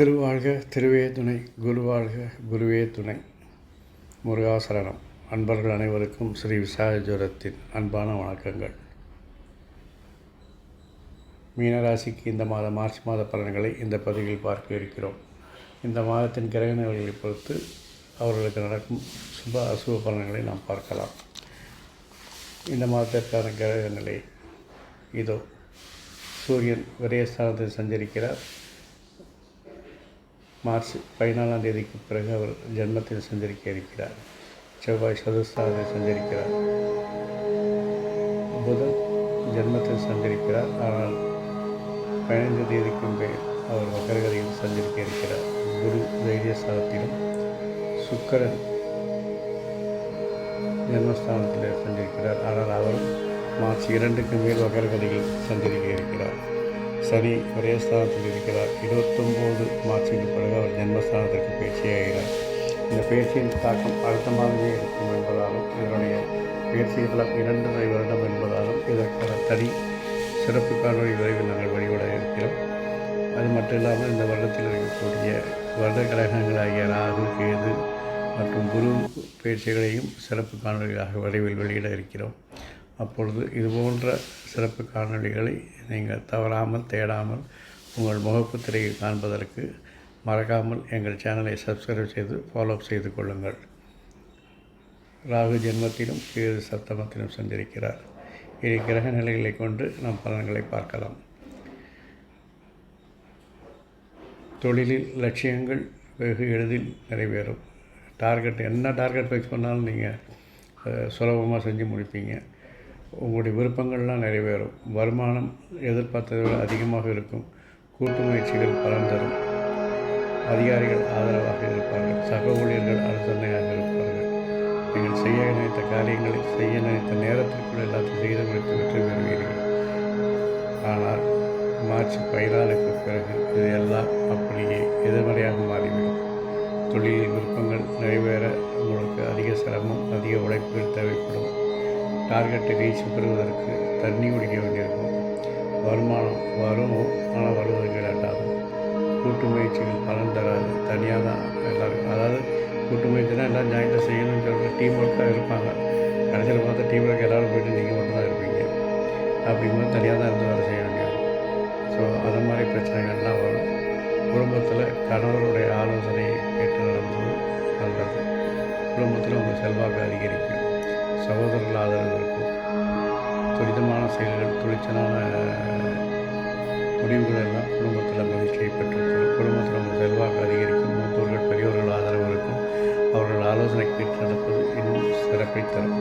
திருவாழ்க திருவே துணை, குருவாழ்க குருவே துணை. முருகாசரணம். அன்பர்கள் அனைவருக்கும் ஸ்ரீ விசாகஜோரத்தின் அன்பான வணக்கங்கள். மீனராசிக்கு இந்த மாத மார்ச் மாத பலன்களை இந்த பதிவில் பார்க்க இருக்கிறோம். இந்த மாதத்தின் கிரக நிலைகளை பொறுத்து அவர்களுக்கு நடக்கும் சுப அசுப பலன்களை நாம் பார்க்கலாம். இந்த மாதத்திற்கான கிரக நிலை இதோ. சூரியன் விரயஸ்தானத்தில் சஞ்சரிக்கிறார். மார்ச் 14ஆம் தேதிக்கு பிறகு அவர் ஜென்மத்தில் சஞ்சரிக்க இருக்கிறார். செவ்வாய் சதுஸ்தானத்தில் சஞ்சரிக்கிறார். புதன் ஜென்மத்தில் சஞ்சரிக்கிறார். ஆனால் 15 தேதிக்கு மேல் அவர் வக்கரகதியில் சஞ்சரிக்க இருக்கிறார். குரு தைரியஸ்தானத்திலும், சுக்கிரன் ஜென்மஸ்தானத்தில் சஞ்சரிக்கிறார். ஆனால் அவர் மார்ச் 2க்கு மேல் வக்கரகதியில் சஞ்சரிக்க இருக்கிறார். சனி விரயஸ்தானத்தில் இருக்கிறார். 29 மார்ச்சுக்கு பிறகு அவர் ஜென்மஸ்தானத்திற்கு பயிற்சியாகிறார். இந்த பயிற்சியின் தாக்கம் அடுத்த மாதமே இருக்கும் என்பதாலும், இதனுடைய பயிற்சிகள் 2.5 வருடம் என்பதாலும் இதற்கான தனி சிறப்பு காணொலி விரைவில் நாங்கள் வெளியிட இருக்கிறோம். அது மட்டும் இல்லாமல் இந்த வருடத்தில் இருக்கக்கூடிய வருட கிரகங்களாகிய ராகு, கேது மற்றும் குரு பயிற்சிகளையும் சிறப்பு காணொலிகளாக விரைவில் வெளியிட இருக்கிறோம். அப்பொழுது இதுபோன்ற சிறப்பு காணொலிகளை நீங்கள் தவறாமல் தேடாமல் உங்கள் முகப்பு திரையை காண்பதற்கு மறக்காமல் எங்கள் சேனலை சப்ஸ்கிரைப் செய்து ஃபாலோ செய்து கொள்ளுங்கள். ராகு ஜென்மத்திலும் கேது சப்தமத்திலும் சஞ்சரிக்கிறார். இனி கிரக நிலைகளை கொண்டு நாம் பலன்களை பார்க்கலாம். தொழிலில் லட்சியங்கள் வெகு எளிதில் நிறைவேறும். என்ன டார்கெட் ஃபிக்ஸ் பண்ணாலும் நீங்கள் சுலபமாக செஞ்சு முடிப்பீங்க. உங்களுடைய விருப்பங்கள்லாம் நிறைவேறும். வருமானம் எதிர்பார்த்ததை விட அதிகமாக இருக்கும். கூட்டு முயற்சிகள் பலன் தரும். அதிகாரிகள் ஆதரவாக இருப்பார்கள். சக ஊழியர்கள் அனுசரணையாக இருப்பார்கள். நீங்கள் செய்ய நினைத்த காரியங்களை செய்ய நினைத்த நேரத்திற்குள் எல்லாத்தையும் செய்து முடித்து வெற்றி பெறுவீர்கள். ஆனால் மார்ச் 14க்கு பிறகு இது எல்லாம் அப்படியே எதிர்மறையாக மாறிவிடும். தொழிலில் விருப்பங்கள் நிறைவேற உங்களுக்கு அதிக சிரமம், அதிக உழைப்புகள் தேவைப்படும். டார்கெட்டை ரீச் பெறுவதற்கு தண்ணி குடிக்க வேண்டியிருக்கும். வருமானம் வரும், ஆனால் வருவதற்கு லேட்டாகும். கூட்டு முயற்சிகள் பலன் தராது. தனியாக தான் எல்லோரும், அதாவது கூட்டு முயற்சினா எல்லாம் ஜாயிண்ட்டாக செய்யணும்னு சொல்லிட்டு டீம் ஒர்க்காக இருப்பாங்க. கடைசியில் பார்த்தா டீம் ஒர்க் எல்லோரும் போய்ட்டு நீங்கள் மட்டும்தான் இருப்பீங்க. அப்படிங்கும்போது தனியாக தான் இருந்து வேலை செய்ய வேண்டியது. ஸோ அது மாதிரி பிரச்சனைகள்லாம் வரும். குடும்பத்தில் கணவருடைய ஆலோசனையை கேட்டு நடந்தது நல்லது. குடும்பத்தில் உங்கள் செல்வாக்கு அதிகரிக்கும். சகோதரர்கள் ஆதரவு இருக்கும். துரிதமான செயல்கள், துணிச்சலான முடிவுகள் எல்லாம் குடும்பத்தில் மகிழ்ச்சியை பெற்றிருக்கும். குடும்பத்தில் உங்கள் செல்வாக்கு அதிகரிக்கும். மூத்தோர்கள் பெரியோர்கள் ஆதரவு இருக்கும். அவர்கள் ஆலோசனை கேட்டு நடப்பது இன்னும் சிறப்பை தரும்.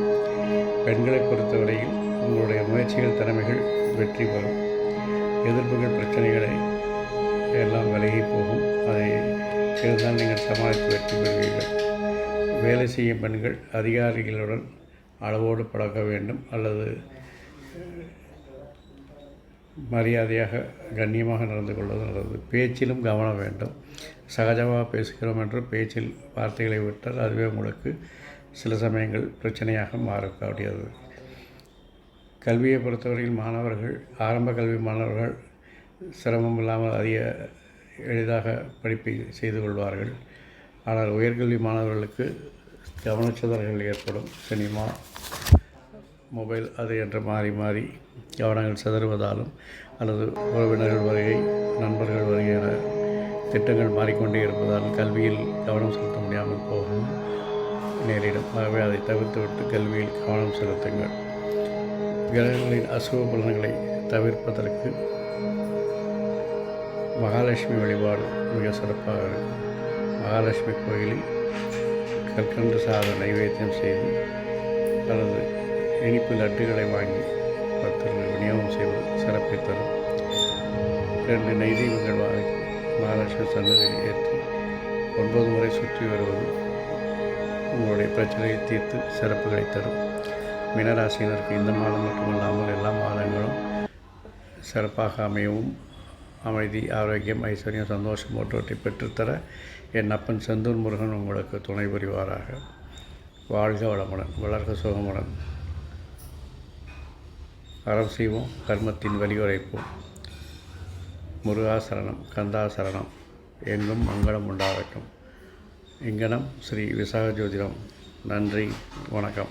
பெண்களை பொறுத்தவரையில் உங்களுடைய முயற்சிகள், திறமைகள் வெற்றி பெறும். எதிர்ப்புகள், பிரச்சனைகளை எல்லாம் விலகி போகும். அதை இருந்தால் நீங்கள் சமாளித்து வெற்றி பெறுவீர்கள். வேலை செய்யும் பெண்கள் அதிகாரிகளுடன் அளவோடு பழக வேண்டும். அல்லது மரியாதையாக கண்ணியமாக நடந்து கொள்வது நல்லது. பேச்சிலும் கவனம் வேண்டும். சகஜமாக பேசுகிறோம் என்று பேச்சில் வார்த்தைகளை விட்டால் அதுவே உங்களுக்கு சில சமயங்கள் பிரச்சனையாக மாறக்கூடியது. கல்வியை பொறுத்தவரையில் மாணவர்கள், ஆரம்ப கல்வி மாணவர்கள் சிரமம் இல்லாமல் எளிதாக படிப்பை செய்து கொள்வார்கள். ஆனால் உயர்கல்வி மாணவர்களுக்கு கவனச்சிதறல்கள் ஏற்படும். சினிமா, மொபைல் அது என்று மாறி மாறி கவனங்கள் சிதறுவதாலும், அல்லது உறவினர்கள் வருகை, நண்பர்கள் வருகை என திட்டங்கள் மாறிக்கொண்டே இருப்பதாலும் கல்வியில் கவனம் செலுத்த முடியாமல் போகும் நேரிடும். ஆகவே அதை தவிர்த்துவிட்டு கல்வியில் கவனம் செலுத்துங்கள். கிரகங்களின் அசுப பலன்களை தவிர்ப்பதற்கு மகாலட்சுமி வழிபாடு மிக சிறப்பாக இருக்கும். மகாலட்சுமி கோயிலில் கற்கண்டு சாதம் நைவேத்தியம் செய்து அல்லது இனிப்பு லட்டுகளை வாங்கி பக்தர்கள் விநியோகம் செய்வது சிறப்பை தரும். 2 நெய் தீபங்கள் வாங்கி மகாலட்சுமி சன்னதியில் ஏற்றி 9 முறை சுற்றி வருவது உங்களுடைய பிரச்சனையை தீர்த்து சிறப்புகளை தரும். மீனராசினருக்கு இந்த மாதம் மட்டுமல்லாமல் எல்லா மாதங்களும் சிறப்பாக அமையவும், அமைதி, ஆரோக்கியம், ஐஸ்வர்யம், சந்தோஷம் போன்றவற்றை பெற்றுத்தர என் அப்பன் செந்தூர் முருகன் உங்களுக்கு துணை புரிவாராக. வாழ்க வளமுடன், வளர்க சுகமுடன். அறம் செய்வோம், கர்மத்தின் வழி உரைப்போம். முருகாசரணம், கந்தாசரணம். எங்கும் மங்களம் உண்டாகட்டும். இங்கனம் ஸ்ரீ விசாக ஜோதிடம். நன்றி, வணக்கம்.